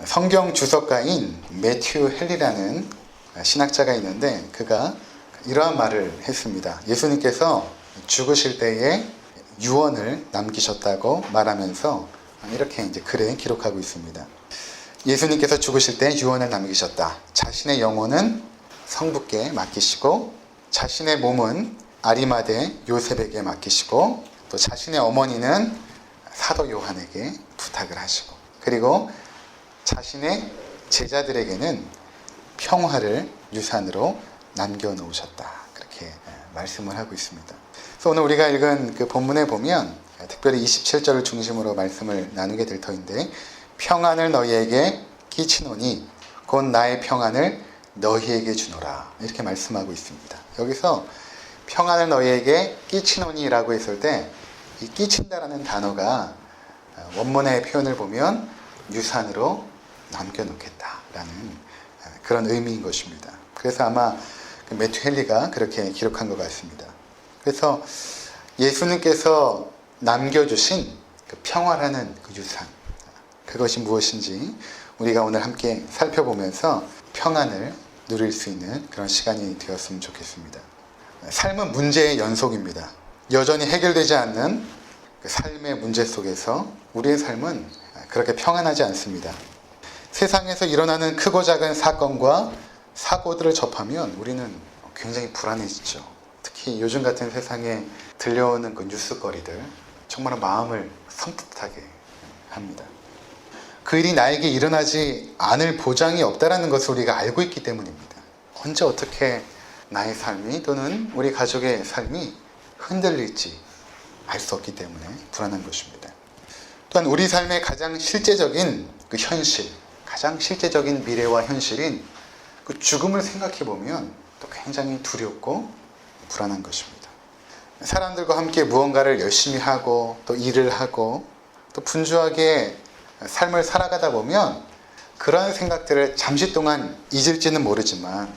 성경 주석가인 매튜 헨리라는 신학자가 있는데 그가 이러한 말을 했습니다. 예수님께서 죽으실 때에 유언을 남기셨다고 말하면서 이렇게 이제 글에 기록하고 있습니다. 예수님께서 죽으실 때 유언을 남기셨다. 자신의 영혼은 성부께 맡기시고 자신의 몸은 아리마대 요셉에게 맡기시고 또 자신의 어머니는 사도 요한에게 부탁을 하시고 그리고 자신의 제자들에게는 평화를 유산으로 남겨놓으셨다. 그렇게 말씀을 하고 있습니다. 그래서 오늘 우리가 읽은 그 본문에 보면 특별히 27절을 중심으로 말씀을 나누게 될 터인데 평안을 너희에게 끼치노니 곧 나의 평안을 너희에게 주노라. 이렇게 말씀하고 있습니다. 여기서 평안을 너희에게 끼치노니 라고 했을 때 이 끼친다라는 단어가 원문의 표현을 보면 유산으로 남겨놓겠다라는 그런 의미인 것입니다. 그래서 아마 매튜 헨리가 그렇게 기록한 것 같습니다. 그래서 예수님께서 남겨주신 그 평화라는 그 유산, 그것이 무엇인지 우리가 오늘 함께 살펴보면서 평안을 누릴 수 있는 그런 시간이 되었으면 좋겠습니다. 삶은 문제의 연속입니다. 여전히 해결되지 않는 그 삶의 문제 속에서 우리의 삶은 그렇게 평안하지 않습니다. 세상에서 일어나는 크고 작은 사건과 사고들을 접하면 우리는 굉장히 불안해지죠. 특히 요즘 같은 세상에 들려오는 그 뉴스거리들 정말 마음을 섬뜩하게 합니다. 그 일이 나에게 일어나지 않을 보장이 없다는 것을 우리가 알고 있기 때문입니다. 언제 어떻게 나의 삶이 또는 우리 가족의 삶이 흔들릴지 알 수 없기 때문에 불안한 것입니다. 또한 우리 삶의 가장 실제적인 그 현실, 가장 실제적인 미래와 현실인 그 죽음을 생각해 보면 또 굉장히 두렵고 불안한 것입니다. 사람들과 함께 무언가를 열심히 하고 또 일을 하고 또 분주하게 삶을 살아가다 보면 그러한 생각들을 잠시 동안 잊을지는 모르지만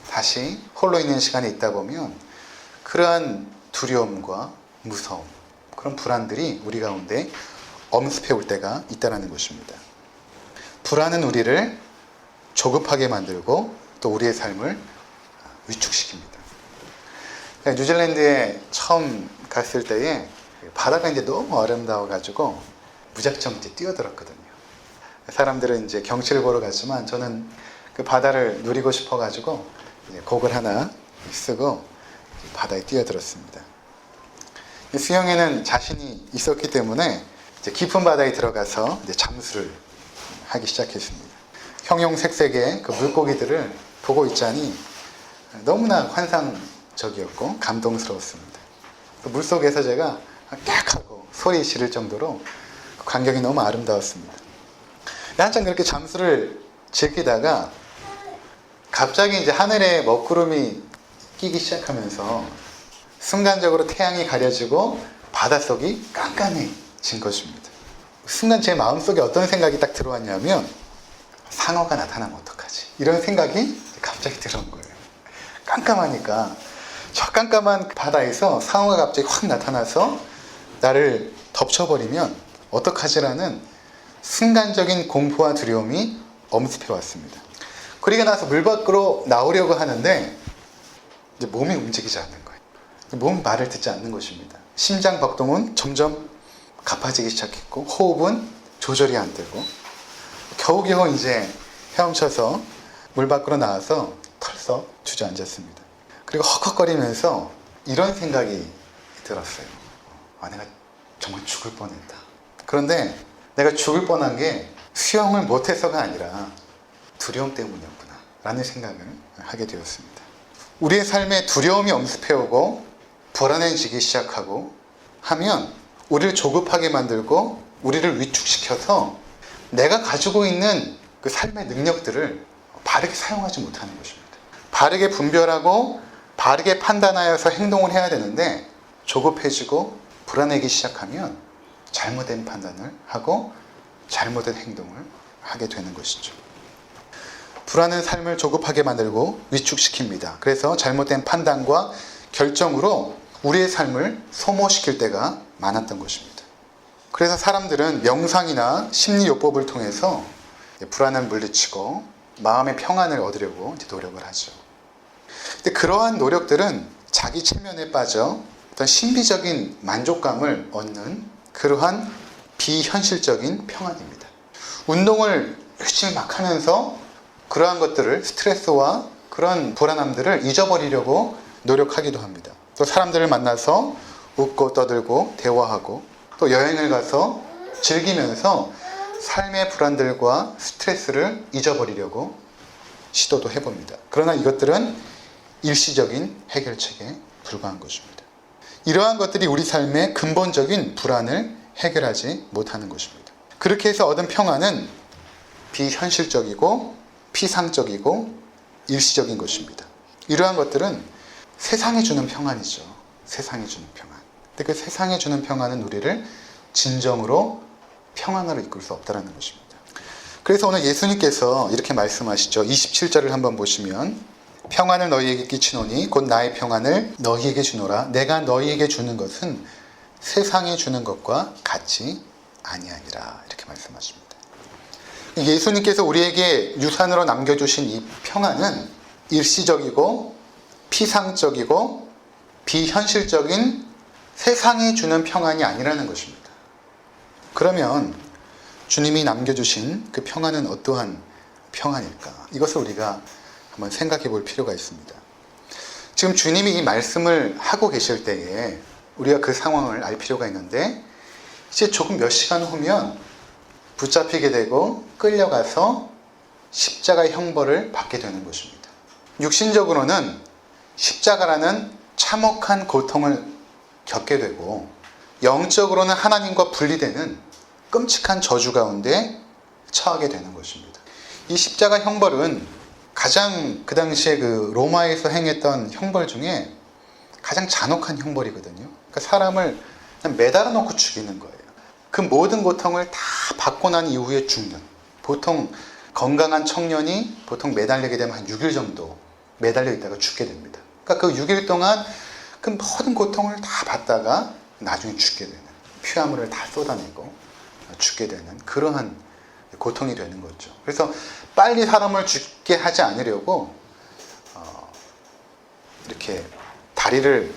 다시 홀로 있는 시간이 있다 보면 그러한 두려움과 무서움, 그런 불안들이 우리 가운데 엄습해 올 때가 있다는 것입니다. 불안은 우리를 조급하게 만들고 또 우리의 삶을 위축시킵니다. 뉴질랜드에 처음 갔을 때에 바다가 이제 너무 아름다워가지고 무작정 이제 뛰어들었거든요. 사람들은 이제 경치를 보러 갔지만 저는 그 바다를 누리고 싶어가지고 이제 곡을 하나 쓰고 바다에 뛰어들었습니다. 수영에는 자신이 있었기 때문에 이제 깊은 바다에 들어가서 이제 잠수를 하기 시작했습니다. 형용색색의 그 물고기들을 보고 있자니 너무나 환상적이었고 감동스러웠습니다. 물속에서 제가 깍 하고 소리 지를 정도로 그 광경이 너무 아름다웠습니다. 한참 그렇게 잠수를 즐기다가 갑자기 이제 하늘에 먹구름이 끼기 시작하면서 순간적으로 태양이 가려지고 바닷속이 깜깜해진 것입니다. 순간 제 마음속에 어떤 생각이 딱 들어왔냐면 상어가 나타나면 어떡하지? 이런 생각이 갑자기 들어온 거예요. 깜깜하니까 저 깜깜한 바다에서 상어가 갑자기 확 나타나서 나를 덮쳐버리면 어떡하지라는 순간적인 공포와 두려움이 엄습해 왔습니다. 그리고 나서 물 밖으로 나오려고 하는데 이제 몸이 움직이지 않는 거예요. 몸은 말을 듣지 않는 것입니다. 심장 박동은 점점 가파지기 시작했고 호흡은 조절이 안 되고 겨우겨우 이제 헤엄쳐서 물 밖으로 나와서 털썩 주저앉았습니다. 그리고 헉헉거리면서 이런 생각이 들었어요. 내가 정말 죽을 뻔했다. 그런데 내가 죽을 뻔한 게 수영을 못해서가 아니라 두려움 때문이었구나 라는 생각을 하게 되었습니다. 우리의 삶에 두려움이 엄습해오고 불안해지기 시작하고 하면 우리를 조급하게 만들고 우리를 위축시켜서 내가 가지고 있는 그 삶의 능력들을 바르게 사용하지 못하는 것입니다. 바르게 분별하고 바르게 판단하여서 행동을 해야 되는데 조급해지고 불안해지기 시작하면 잘못된 판단을 하고 잘못된 행동을 하게 되는 것이죠. 불안은 삶을 조급하게 만들고 위축시킵니다. 그래서 잘못된 판단과 결정으로 우리의 삶을 소모시킬 때가 많았던 것입니다. 그래서 사람들은 명상이나 심리요법을 통해서 불안을 물리치고 마음의 평안을 얻으려고 이제 노력을 하죠. 근데 그러한 노력들은 자기 체면에 빠져 어떤 신비적인 만족감을 얻는 그러한 비현실적인 평안입니다. 운동을 열심히 막 하면서 그러한 것들을, 스트레스와 그런 불안함들을 잊어버리려고 노력하기도 합니다. 또 사람들을 만나서 웃고 떠들고 대화하고 또 여행을 가서 즐기면서 삶의 불안들과 스트레스를 잊어버리려고 시도도 해봅니다. 그러나 이것들은 일시적인 해결책에 불과한 것입니다. 이러한 것들이 우리 삶의 근본적인 불안을 해결하지 못하는 것입니다. 그렇게 해서 얻은 평안은 비현실적이고 피상적이고 일시적인 것입니다. 이러한 것들은 세상이 주는 평안이죠. 세상이 주는 평안. 근데 그 세상이 주는 평안은 우리를 진정으로 평안으로 이끌 수 없다는 것입니다. 그래서 오늘 예수님께서 이렇게 말씀하시죠. 27절을 한번 보시면 평안을 너희에게 끼치노니 곧 나의 평안을 너희에게 주노라. 내가 너희에게 주는 것은 세상이 주는 것과 같이 아니하니라. 이렇게 말씀하십니다. 예수님께서 우리에게 유산으로 남겨주신 이 평안은 일시적이고 피상적이고 비현실적인 세상이 주는 평안이 아니라는 것입니다. 그러면 주님이 남겨주신 그 평안은 어떠한 평안일까? 이것을 우리가 한번 생각해 볼 필요가 있습니다. 지금 주님이 이 말씀을 하고 계실 때에 우리가 그 상황을 알 필요가 있는데 이제 조금 몇 시간 후면 붙잡히게 되고 끌려가서 십자가의 형벌을 받게 되는 것입니다. 육신적으로는 십자가라는 참혹한 고통을 겪게 되고 영적으로는 하나님과 분리되는 끔찍한 저주 가운데 처하게 되는 것입니다. 이 십자가 형벌은 가장 그 당시에 그 로마에서 행했던 형벌 중에 가장 잔혹한 형벌이거든요. 그러니까 사람을 그냥 매달아 놓고 죽이는 거예요. 그 모든 고통을 다 받고 난 이후에 죽는. 보통 건강한 청년이 보통 매달리게 되면 한 6일 정도 매달려 있다가 죽게 됩니다. 그러니까 그 6일 동안 그 모든 고통을 다 받다가 나중에 죽게 되는, 피화물을 다 쏟아내고 죽게 되는 그러한 고통이 되는 거죠. 그래서 빨리 사람을 죽게 하지 않으려고 이렇게 다리를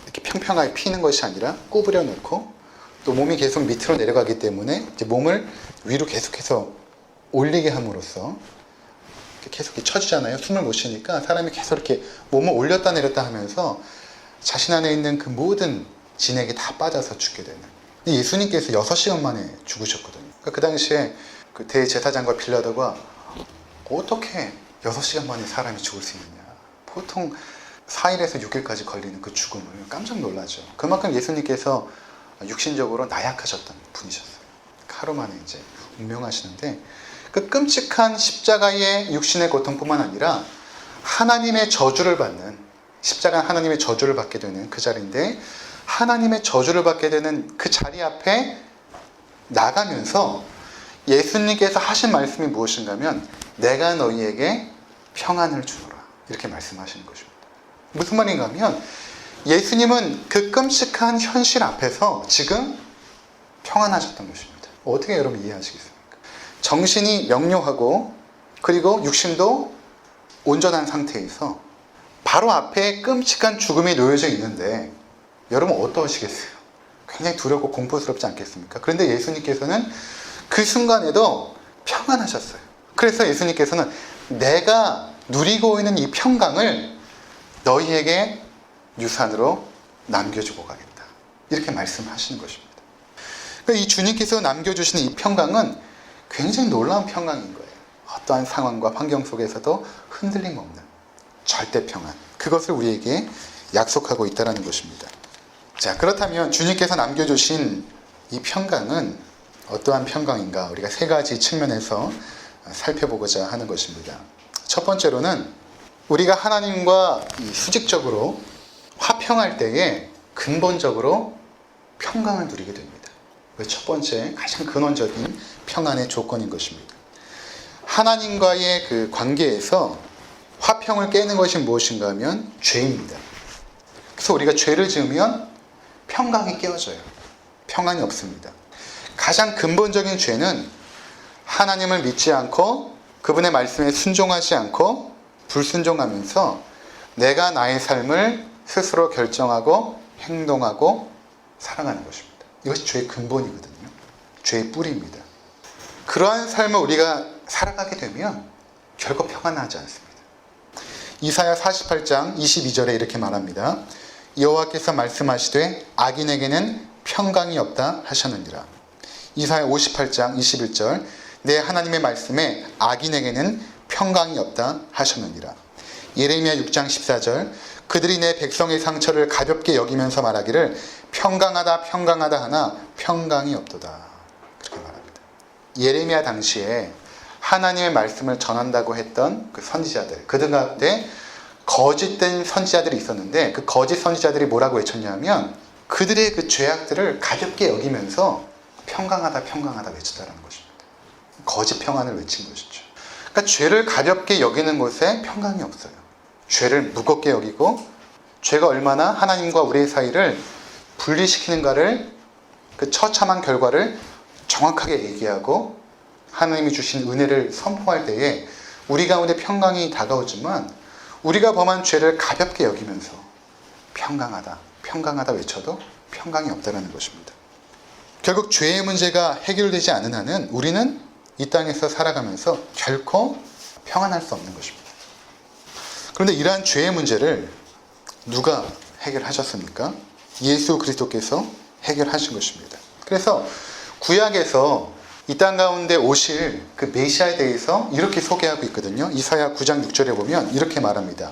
이렇게 평평하게 피는 것이 아니라 구부려 놓고 또 몸이 계속 밑으로 내려가기 때문에 이제 몸을 위로 계속해서 올리게 함으로써 계속 이렇게 쳐주잖아요. 숨을 못 쉬니까 사람이 계속 이렇게 몸을 올렸다 내렸다 하면서 자신 안에 있는 그 모든 진액이 다 빠져서 죽게 되는. 예수님께서 6시간 만에 죽으셨거든요. 그러니까 그 당시에 그 대제사장과 빌라도가 어떻게 6시간 만에 사람이 죽을 수 있느냐. 보통 4일에서 6일까지 걸리는 그 죽음을 깜짝 놀라죠. 그만큼 예수님께서 육신적으로 나약하셨던 분이셨어요. 하루 만에 이제 운명하시는데 그 끔찍한 십자가의 육신의 고통뿐만 아니라 하나님의 저주를 받는, 십자가는 하나님의 저주를 받게 되는 그 자리인데 하나님의 저주를 받게 되는 그 자리 앞에 나가면서 예수님께서 하신 말씀이 무엇인가 하면 내가 너희에게 평안을 주노라 이렇게 말씀하시는 것입니다. 무슨 말인가 하면 예수님은 그 끔찍한 현실 앞에서 지금 평안하셨던 것입니다. 어떻게 여러분 이해하시겠습니까? 정신이 명료하고 그리고 육신도 온전한 상태에서 바로 앞에 끔찍한 죽음이 놓여져 있는데 여러분 어떠하시겠어요? 굉장히 두렵고 공포스럽지 않겠습니까? 그런데 예수님께서는 그 순간에도 평안하셨어요. 그래서 예수님께서는 내가 누리고 있는 이 평강을 너희에게 유산으로 남겨주고 가겠다. 이렇게 말씀하시는 것입니다. 그러니까 이 주님께서 남겨주시는 이 평강은 굉장히 놀라운 평강인 거예요. 어떠한 상황과 환경 속에서도 흔들림 없는 절대 평안. 그것을 우리에게 약속하고 있다는 것입니다. 자, 그렇다면 주님께서 남겨주신 이 평강은 어떠한 평강인가? 우리가 3가지 측면에서 살펴보고자 하는 것입니다. 첫 번째로는 우리가 하나님과 수직적으로 화평할 때에 근본적으로 평강을 누리게 됩니다. 그 첫 번째 가장 근원적인 평안의 조건인 것입니다. 하나님과의 그 관계에서 화평을 깨는 것이 무엇인가 하면 죄입니다. 그래서 우리가 죄를 지으면 평강이 깨어져요. 평안이 없습니다. 가장 근본적인 죄는 하나님을 믿지 않고 그분의 말씀에 순종하지 않고 불순종하면서 내가 나의 삶을 스스로 결정하고 행동하고 살아가는 것입니다. 이것이 죄의 근본이거든요. 죄의 뿌리입니다. 그러한 삶을 우리가 살아가게 되면 결코 평안하지 않습니다. 이사야 48장 22절에 이렇게 말합니다. 여호와께서 말씀하시되 악인에게는 평강이 없다 하셨느니라. 이사야 58장 21절 내 하나님의 말씀에 악인에게는 평강이 없다 하셨느니라. 예레미야 6장 14절 그들이 내 백성의 상처를 가볍게 여기면서 말하기를 평강하다 평강하다 하나 평강이 없도다. 그렇게 말합니다. 예레미야 당시에 하나님의 말씀을 전한다고 했던 그 선지자들, 그들 가운데 거짓된 선지자들이 있었는데 그 거짓 선지자들이 뭐라고 외쳤냐면 그들의 그 죄악들을 가볍게 여기면서 평강하다 평강하다 외쳤다는 것입니다. 거짓 평안을 외친 것이죠. 그러니까 죄를 가볍게 여기는 곳에 평강이 없어요. 죄를 무겁게 여기고 죄가 얼마나 하나님과 우리의 사이를 분리시키는가를 그 처참한 결과를 정확하게 얘기하고 하나님이 주신 은혜를 선포할 때에 우리 가운데 평강이 다가오지만 우리가 범한 죄를 가볍게 여기면서 평강하다, 평강하다 외쳐도 평강이 없다는 것입니다. 결국 죄의 문제가 해결되지 않은 한은 우리는 이 땅에서 살아가면서 결코 평안할 수 없는 것입니다. 그런데 이러한 죄의 문제를 누가 해결하셨습니까? 예수 그리스도께서 해결하신 것입니다. 그래서 구약에서 이 땅 가운데 오실 그 메시아에 대해서 이렇게 소개하고 있거든요. 이사야 9장 6절에 보면 이렇게 말합니다.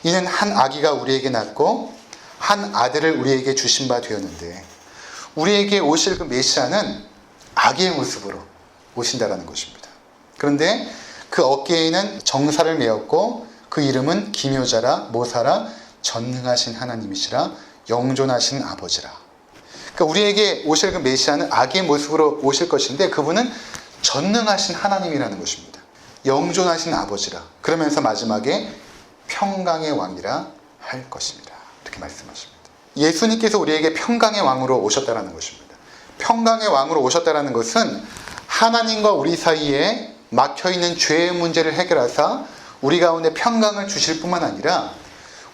이는 한 아기가 우리에게 낳고 한 아들을 우리에게 주신 바 되었는데 우리에게 오실 그 메시아는 아기의 모습으로 오신다라는 것입니다. 그런데 그 어깨에는 정사를 메었고 그 이름은 기묘자라 모사라 전능하신 하나님이시라 영존하신 아버지라. 그러니까 우리에게 오실 그 메시아는 아기의 모습으로 오실 것인데 그분은 전능하신 하나님이라는 것입니다. 영존하신 아버지라. 그러면서 마지막에 평강의 왕이라 할 것입니다. 이렇게 말씀하십니다. 예수님께서 우리에게 평강의 왕으로 오셨다는 것입니다. 평강의 왕으로 오셨다는 것은 하나님과 우리 사이에 막혀있는 죄의 문제를 해결하사 우리 가운데 평강을 주실 뿐만 아니라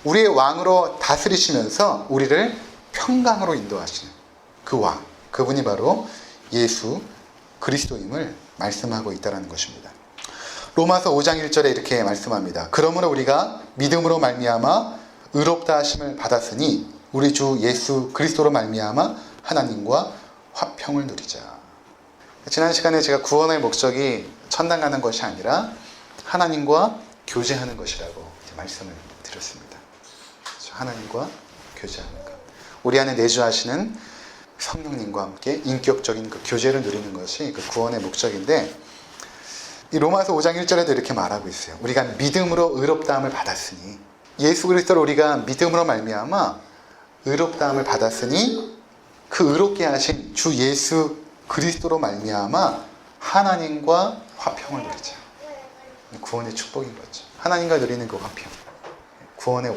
우리의 왕으로 다스리시면서 우리를 평강으로 인도하시는 그 왕, 그분이 바로 예수 그리스도임을 말씀하고 있다는 것입니다. 로마서 5장 1절에 이렇게 말씀합니다. 그러므로 우리가 믿음으로 말미암아 의롭다 하심을 받았으니 우리 주 예수 그리스도로 말미암아 하나님과 화평을 누리자. 지난 시간에 제가 구원의 목적이 천당 가는 것이 아니라 하나님과 교제하는 것이라고 말씀을 드렸습니다. 하나님과 교제하는 것. 우리 안에 내주하시는 성령님과 함께 인격적인 그 교제를 누리는 것이 그 구원의 목적인데 이 로마서 5장 1절에도 이렇게 말하고 있어요. 우리가 믿음으로 의롭다함을 받았으니 예수 그리스도를 우리가 믿음으로 말미암아 의롭다함을 받았으니 그 의롭게 하신 주 예수 그리스도로 말미암아 하나님과 화평을 누리자. 구원의 축복인 거죠. 하나님과 누리는 그 화평. 구원의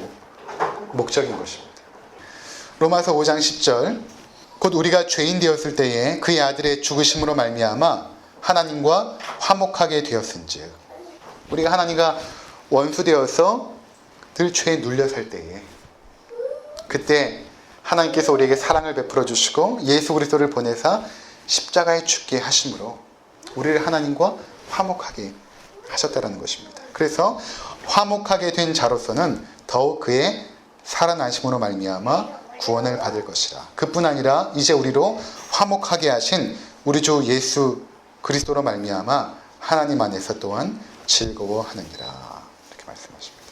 목적인 것입니다. 로마서 5장 10절 곧 우리가 죄인 되었을 때에 그의 아들의 죽으심으로 말미암아 하나님과 화목하게 되었은즉 우리가 하나님과 원수 되어서 늘 죄에 눌려 살 때에 그때 하나님께서 우리에게 사랑을 베풀어 주시고 예수 그리스도를 보내사 십자가에 죽게 하심으로 우리를 하나님과 화목하게 하셨다는 것입니다. 그래서 화목하게 된 자로서는 더욱 그의 살아나심으로 말미암아 구원을 받을 것이라. 그뿐 아니라 이제 우리로 화목하게 하신 우리 주 예수 그리스도로 말미암아 하나님 안에서 또한 즐거워하느니라. 이렇게 말씀하십니다.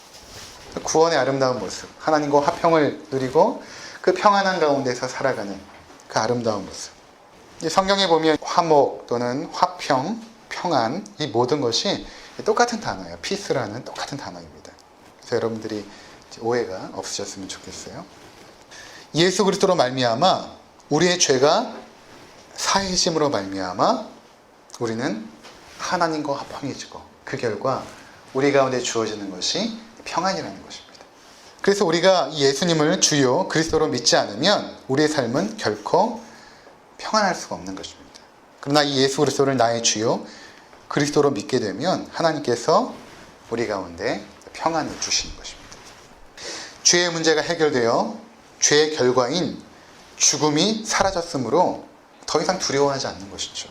구원의 아름다운 모습, 하나님과 화평을 누리고 그 평안한 가운데서 살아가는 그 아름다운 모습. 성경에 보면 화목 또는 화평, 평안 이 모든 것이 똑같은 단어예요. 피스라는 똑같은 단어입니다. 그래서 여러분들이 오해가 없으셨으면 좋겠어요. 예수 그리스도로 말미암아 우리의 죄가 사해짐으로 말미암아 우리는 하나님과 화평해지고 그 결과 우리 가운데 주어지는 것이 평안이라는 것입니다. 그래서 우리가 이 예수님을 주요 그리스도로 믿지 않으면 우리의 삶은 결코 평안할 수가 없는 것입니다. 그러나 이 예수 그리스도를 나의 주요 그리스도로 믿게 되면 하나님께서 우리 가운데 평안을 주시는 것입니다. 죄의 문제가 해결되어 죄의 결과인 죽음이 사라졌으므로 더 이상 두려워하지 않는 것이죠.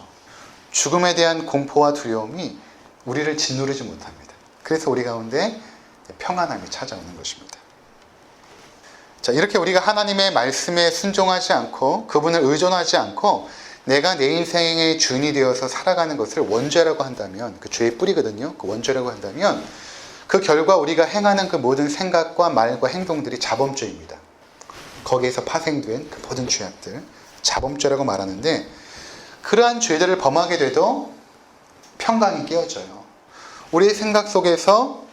죽음에 대한 공포와 두려움이 우리를 짓누르지 못합니다. 그래서 우리 가운데 평안함이 찾아오는 것입니다. 자, 이렇게 우리가 하나님의 말씀에 순종하지 않고 그분을 의존하지 않고 내가 내 인생의 주인이 되어서 살아가는 것을 원죄라고 한다면, 그 죄의 뿌리거든요. 그 원죄라고 한다면 그 결과 우리가 행하는 그 모든 생각과 말과 행동들이 자범죄입니다. 거기에서 파생된 그 모든 죄악들, 자범죄라고 말하는데, 그러한 죄들을 범하게 돼도 평강이 깨어져요. 우리의 생각 속에서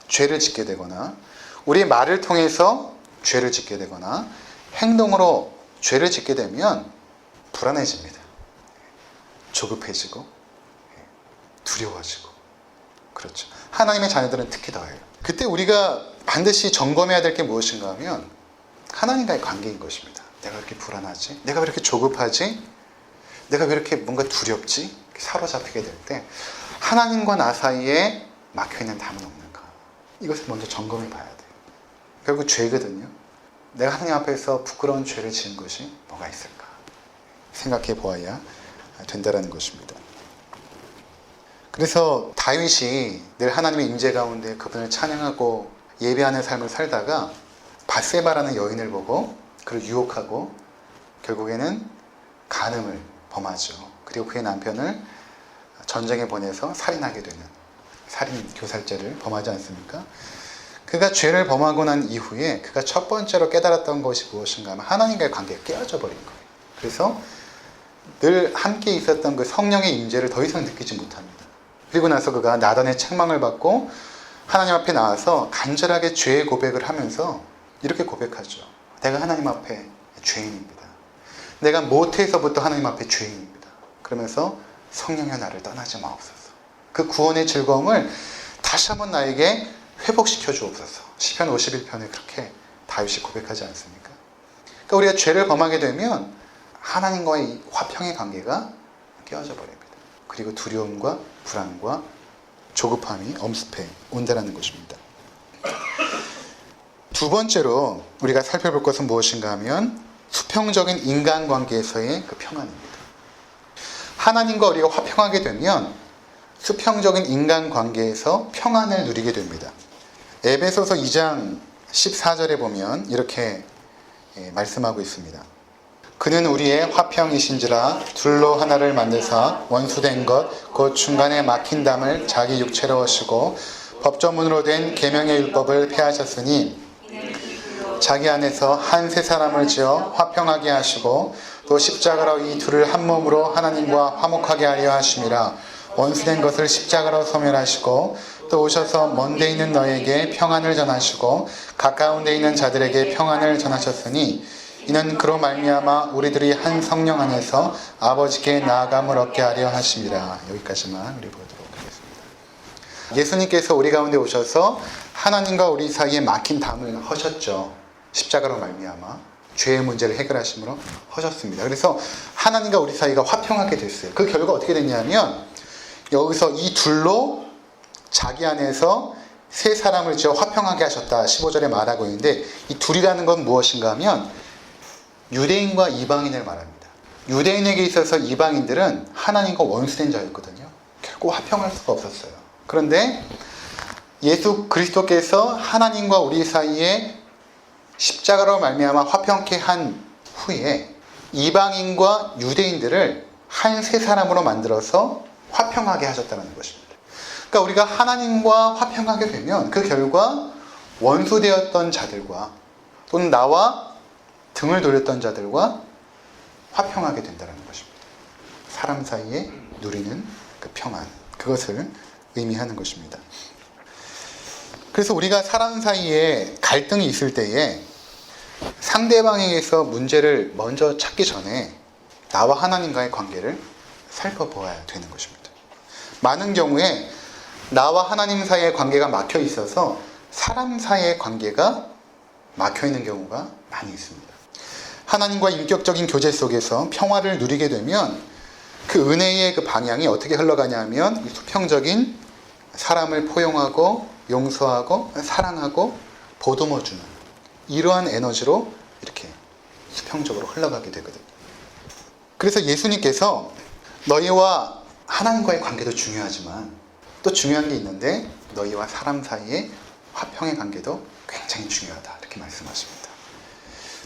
죄를 짓게 되거나 우리의 말을 통해서 죄를 짓게 되거나 행동으로 죄를 짓게 되면 불안해집니다. 조급해지고 두려워지고. 그렇죠. 하나님의 자녀들은 특히 더해요. 그때 우리가 반드시 점검해야 될 게 무엇인가 하면 하나님과의 관계인 것입니다. 내가 왜 이렇게 불안하지? 내가 왜 이렇게 조급하지? 내가 왜 이렇게 뭔가 두렵지? 사로잡히게 될 때 하나님과 나 사이에 막혀있는 담은 없는가? 이것을 먼저 점검해 봐야 돼요. 결국 죄거든요. 내가 하나님 앞에서 부끄러운 죄를 지은 것이 뭐가 있을까? 생각해 보아야 된다는 것입니다. 그래서 다윗이 늘 하나님의 임재 가운데 그분을 찬양하고 예배하는 삶을 살다가 밧세바라는 여인을 보고 그를 유혹하고 결국에는 간음을 범하죠. 그리고 그의 남편을 전쟁에 보내서 살인하게 되는 살인 교살죄를 범하지 않습니까? 그가 죄를 범하고 난 이후에 그가 첫 번째로 깨달았던 것이 무엇인가 하면 하나님과의 관계가 깨어져 버린 거예요. 그래서 늘 함께 있었던 그 성령의 임재를 더 이상 느끼지 못합니다. 그리고 나서 그가 나단의 책망을 받고 하나님 앞에 나와서 간절하게 죄의 고백을 하면서 이렇게 고백하죠. 내가 하나님 앞에 죄인입니다. 내가 모태에서부터 하나님 앞에 죄인입니다. 그러면서 성령의 나를 떠나지 마옵소서. 그 구원의 즐거움을 다시 한번 나에게 회복시켜 주옵소서. 시편 51편에 그렇게 다윗이 고백하지 않습니까? 그러니까 우리가 죄를 범하게 되면 하나님과의 이 화평의 관계가 깨어져 버립니다. 그리고 두려움과 불안과 조급함이 엄습해 온다는 것입니다. 두 번째로 우리가 살펴볼 것은 무엇인가 하면 수평적인 인간관계에서의 그 평안입니다. 하나님과 우리가 화평하게 되면 수평적인 인간관계에서 평안을 누리게 됩니다. 에베소서 2장 14절에 보면 이렇게 말씀하고 있습니다. 그는 우리의 화평이신지라 둘로 하나를 만드사 원수된 것 곧 중간에 막힌 담을 자기 육체로 하시고 법조문으로 된 계명의 율법을 폐하셨으니 자기 안에서 한 세 사람을 지어 화평하게 하시고 또 십자가로 이 둘을 한 몸으로 하나님과 화목하게 하려 하심이라. 원수된 것을 십자가로 소멸하시고 또 오셔서 먼데 있는 너에게 평안을 전하시고 가까운 데 있는 자들에게 평안을 전하셨으니 이는 그로 말미암아 우리들이 한 성령 안에서 아버지께 나아감을 얻게 하려 하심이라. 여기까지만 우리 보도록 하겠습니다. 예수님께서 우리 가운데 오셔서 하나님과 우리 사이에 막힌 담을 허셨죠. 십자가로 말미암아 죄의 문제를 해결하심으로 허셨습니다. 그래서 하나님과 우리 사이가 화평하게 됐어요. 그 결과 어떻게 됐냐면 여기서 이 둘로 자기 안에서 세 사람을 지어 화평하게 하셨다 15절에 말하고 있는데, 이 둘이라는 건 무엇인가 하면 유대인과 이방인을 말합니다. 유대인에게 있어서 이방인들은 하나님과 원수된 자였거든요. 결국 화평할 수가 없었어요. 그런데 예수 그리스도께서 하나님과 우리 사이에 십자가로 말미암아 화평케 한 후에 이방인과 유대인들을 한 세 사람으로 만들어서 화평하게 하셨다는 것입니다. 그러니까 우리가 하나님과 화평하게 되면 그 결과 원수되었던 자들과 또는 나와 등을 돌렸던 자들과 화평하게 된다는 것입니다. 사람 사이에 누리는 그 평안, 그것을 의미하는 것입니다. 그래서 우리가 사람 사이에 갈등이 있을 때에 상대방에게서 문제를 먼저 찾기 전에 나와 하나님과의 관계를 살펴보아야 되는 것입니다. 많은 경우에 나와 하나님 사이의 관계가 막혀 있어서 사람 사이의 관계가 막혀 있는 경우가 많이 있습니다. 하나님과 인격적인 교제 속에서 평화를 누리게 되면 그 은혜의 그 방향이 어떻게 흘러가냐 하면 수평적인 사람을 포용하고 용서하고 사랑하고 보듬어 주는 이러한 에너지로 이렇게 수평적으로 흘러가게 되거든요. 그래서 예수님께서 너희와 하나님과의 관계도 중요하지만 또 중요한 게 있는데 너희와 사람 사이의 화평의 관계도 굉장히 중요하다 이렇게 말씀하십니다.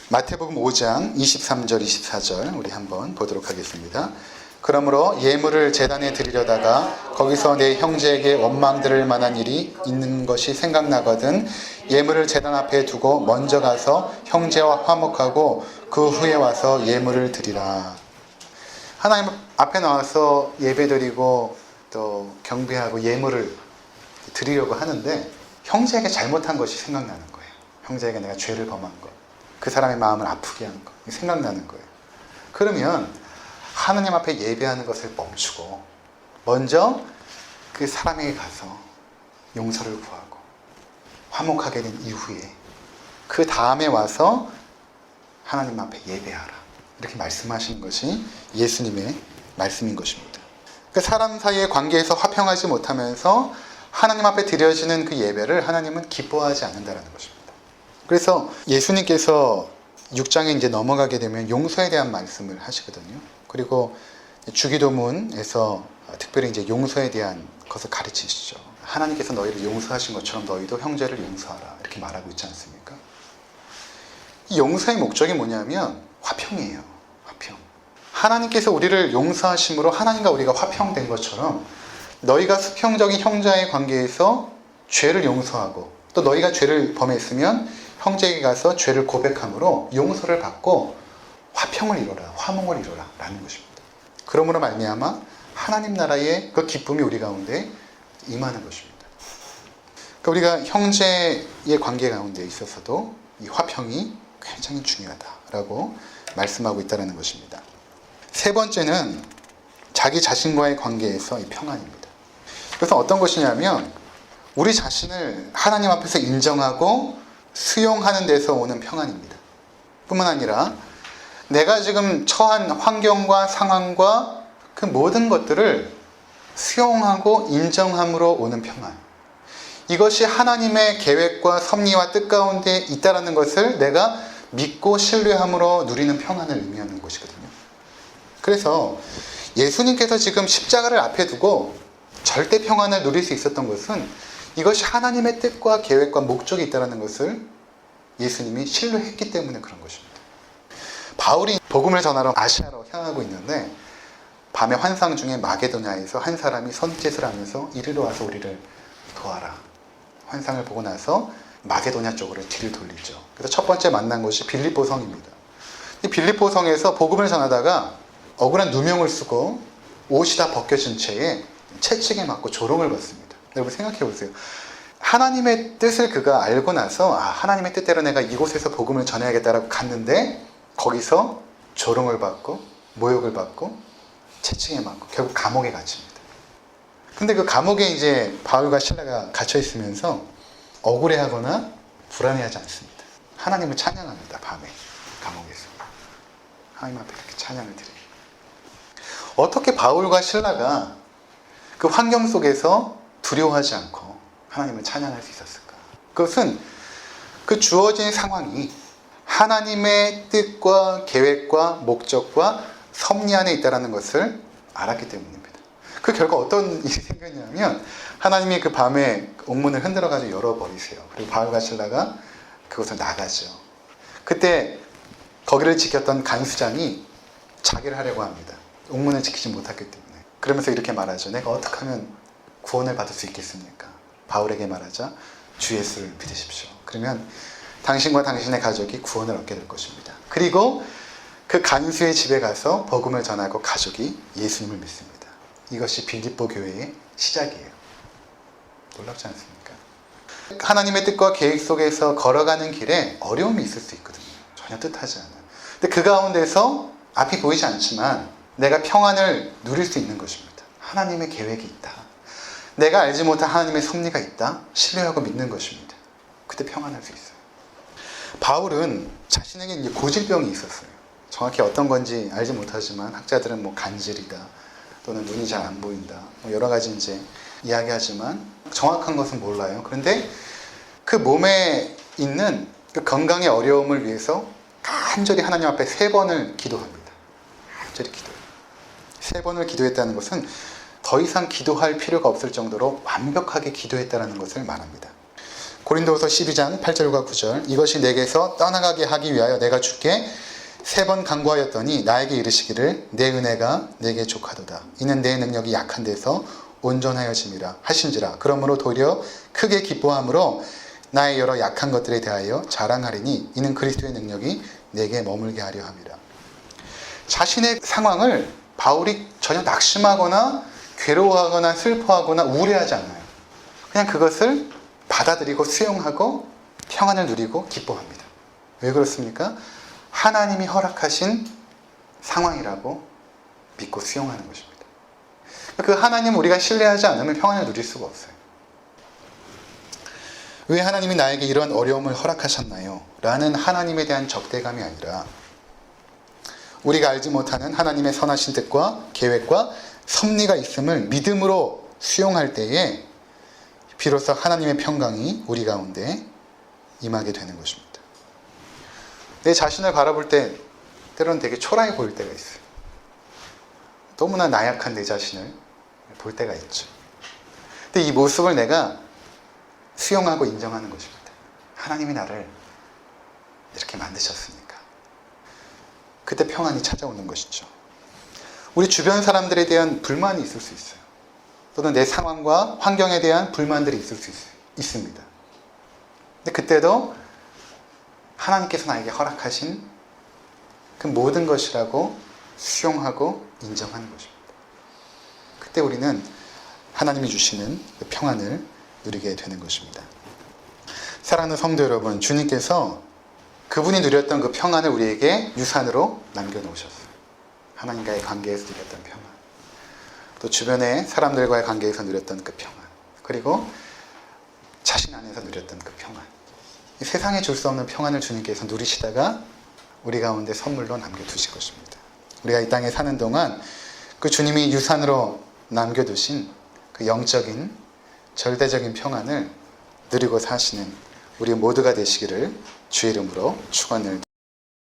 마태복음 5장 23절 24절 우리 한번 보도록 하겠습니다. 그러므로 예물을 제단에 드리려다가 거기서 내 형제에게 원망 들을 만한 일이 있는 것이 생각나거든 예물을 제단 앞에 두고 먼저 가서 형제와 화목하고 그 후에 와서 예물을 드리라. 하나님 앞에 나와서 예배드리고 또 경배하고 예물을 드리려고 하는데 형제에게 잘못한 것이 생각나는 거예요. 형제에게 내가 죄를 범한 것, 그 사람의 마음을 아프게 한 것, 생각나는 거예요. 그러면 하나님 앞에 예배하는 것을 멈추고 먼저 그 사람에게 가서 용서를 구하고 화목하게 된 이후에 그 다음에 와서 하나님 앞에 예배하라 이렇게 말씀하시는 것이 예수님의 말씀인 것입니다. 그 사람 사이의 관계에서 화평하지 못하면서 하나님 앞에 드려지는 그 예배를 하나님은 기뻐하지 않는다는 것입니다. 그래서 예수님께서 6장에 이제 넘어가게 되면 용서에 대한 말씀을 하시거든요. 그리고 주기도문에서 특별히 이제 용서에 대한 것을 가르치시죠. 하나님께서 너희를 용서하신 것처럼 너희도 형제를 용서하라 이렇게 말하고 있지 않습니까? 이 용서의 목적이 뭐냐면 화평이에요. 화평. 하나님께서 우리를 용서하심으로 하나님과 우리가 화평된 것처럼 너희가 수평적인 형제의 관계에서 죄를 용서하고 또 너희가 죄를 범했으면 형제에게 가서 죄를 고백함으로 용서를 받고 화평을 이뤄라, 화목을 이뤄라 라는 것입니다. 그러므로 말미암아 하나님 나라의 그 기쁨이 우리 가운데 임하는 것입니다. 그러니까 우리가 형제의 관계 가운데 있어서도 이 화평이 굉장히 중요하다라고 말씀하고 있다는 것입니다. 세 번째는 자기 자신과의 관계에서 이 평안입니다. 그래서 어떤 것이냐면 우리 자신을 하나님 앞에서 인정하고 수용하는 데서 오는 평안입니다. 뿐만 아니라 내가 지금 처한 환경과 상황과 그 모든 것들을 수용하고 인정함으로 오는 평안. 이것이 하나님의 계획과 섭리와 뜻 가운데 있다는 것을 내가 믿고 신뢰함으로 누리는 평안을 의미하는 것이거든요. 그래서 예수님께서 지금 십자가를 앞에 두고 절대 평안을 누릴 수 있었던 것은 이것이 하나님의 뜻과 계획과 목적이 있다는 것을 예수님이 신뢰했기 때문에 그런 것입니다. 바울이 복음을 전하러 아시아로 향하고 있는데 밤의 환상 중에 마게도냐에서 한 사람이 손짓을 하면서 이리로 와서 우리를 도와라. 환상을 보고 나서 마게도냐 쪽으로 뒤를 돌리죠. 그래서 첫 번째 만난 곳이 빌립보 성입니다. 이 빌립보 성에서 복음을 전하다가 억울한 누명을 쓰고 옷이 다 벗겨진 채에 채찍에 맞고 조롱을 받습니다. 여러분 생각해 보세요. 하나님의 뜻을 그가 알고 나서 하나님의 뜻대로 내가 이곳에서 복음을 전해야겠다라고 갔는데 거기서 조롱을 받고 모욕을 받고 채찍에 맞고 결국 감옥에 갇힙니다. 근데 그 감옥에 이제 바울과 실라가 갇혀 있으면서 억울해하거나 불안해하지 않습니다. 하나님을 찬양합니다. 밤에 감옥에서 하나님 앞에 그렇게 찬양을 드려요. 어떻게 바울과 실라가 그 환경 속에서 두려워하지 않고 하나님을 찬양할 수 있었을까? 그것은 그 주어진 상황이 하나님의 뜻과 계획과 목적과 섭리 안에 있다는 것을 알았기 때문입니다. 그 결과 어떤 일이 생겼냐면 하나님이 그 밤에 옥문을 흔들어가지고 열어버리세요. 그리고 바울과 실라가 그곳을 나가죠. 그때 거기를 지켰던 간수장이 자결을 하려고 합니다. 옥문을 지키지 못했기 때문에. 그러면서 이렇게 말하죠. 내가 어떻게 하면 구원을 받을 수 있겠습니까? 바울에게 말하자 주 예수를 믿으십시오. 그러면 당신과 당신의 가족이 구원을 얻게 될 것입니다. 그리고 그 간수의 집에 가서 복음을 전하고 가족이 예수님을 믿습니다. 이것이 빌립보 교회의 시작이에요. 놀랍지 않습니까? 하나님의 뜻과 계획 속에서 걸어가는 길에 어려움이 있을 수 있거든요. 전혀 뜻하지 않아요. 근데 그 가운데서 앞이 보이지 않지만 내가 평안을 누릴 수 있는 것입니다. 하나님의 계획이 있다. 내가 알지 못한 하나님의 섭리가 있다. 신뢰하고 믿는 것입니다. 그때 평안할 수 있어요. 바울은 자신에게 이제 고질병이 있었어요. 정확히 어떤 건지 알지 못하지만 학자들은 뭐 간질이다, 또는 눈이 잘 안 보인다. 뭐 여러 가지 이제 이야기하지만 정확한 것은 몰라요. 그런데 그 몸에 있는 그 건강의 어려움을 위해서 간절히 하나님 앞에 3번을 기도합니다. 간절히 기도해요. 3번을 기도했다는 것은 더 이상 기도할 필요가 없을 정도로 완벽하게 기도했다는 것을 말합니다. 고린도후서 12장 8절과 9절 이것이 내게서 떠나가게 하기 위하여 내가 주께 3번 간구하였더니 나에게 이르시기를 내 은혜가 내게 족하도다. 이는 내 능력이 약한 데서 온전하여짐이라 하신지라. 그러므로 도리어 크게 기뻐함으로 나의 여러 약한 것들에 대하여 자랑하리니 이는 그리스도의 능력이 내게 머물게 하려 함이라. 자신의 상황을 바울이 전혀 낙심하거나 괴로워하거나 슬퍼하거나 우울해하지 않아요. 그냥 그것을 받아들이고 수용하고 평안을 누리고 기뻐합니다. 왜 그렇습니까? 하나님이 허락하신 상황이라고 믿고 수용하는 것입니다. 그 하나님 우리가 신뢰하지 않으면 평안을 누릴 수가 없어요. 왜 하나님이 나에게 이런 어려움을 허락하셨나요? 라는 하나님에 대한 적대감이 아니라 우리가 알지 못하는 하나님의 선하신 뜻과 계획과 섭리가 있음을 믿음으로 수용할 때에 비로소 하나님의 평강이 우리 가운데 임하게 되는 것입니다. 내 자신을 바라볼 때 때로는 되게 초라해 보일 때가 있어요. 너무나 나약한 내 자신을 볼 때가 있죠. 근데 이 모습을 내가 수용하고 인정하는 것입니다. 하나님이 나를 이렇게 만드셨으니까. 그때 평안이 찾아오는 것이죠. 우리 주변 사람들에 대한 불만이 있을 수 있어요. 또는 내 상황과 환경에 대한 불만들이 있을 수 있습니다. 근데 그때도 하나님께서 나에게 허락하신 그 모든 것이라고 수용하고 인정하는 것입니다. 그때 우리는 하나님이 주시는 그 평안을 누리게 되는 것입니다. 사랑하는 성도 여러분, 주님께서 그분이 누렸던 그 평안을 우리에게 유산으로 남겨놓으셨어요. 하나님과의 관계에서 누렸던 평안, 또 주변의 사람들과의 관계에서 누렸던 그 평안, 그리고 자신 안에서 누렸던 그 평안. 이 세상에 줄 수 없는 평안을 주님께서 누리시다가 우리 가운데 선물로 남겨두실 것입니다. 우리가 이 땅에 사는 동안 그 주님이 유산으로 남겨두신 그 영적인 절대적인 평안을 누리고 사시는 우리 모두가 되시기를 주의 이름으로 축원을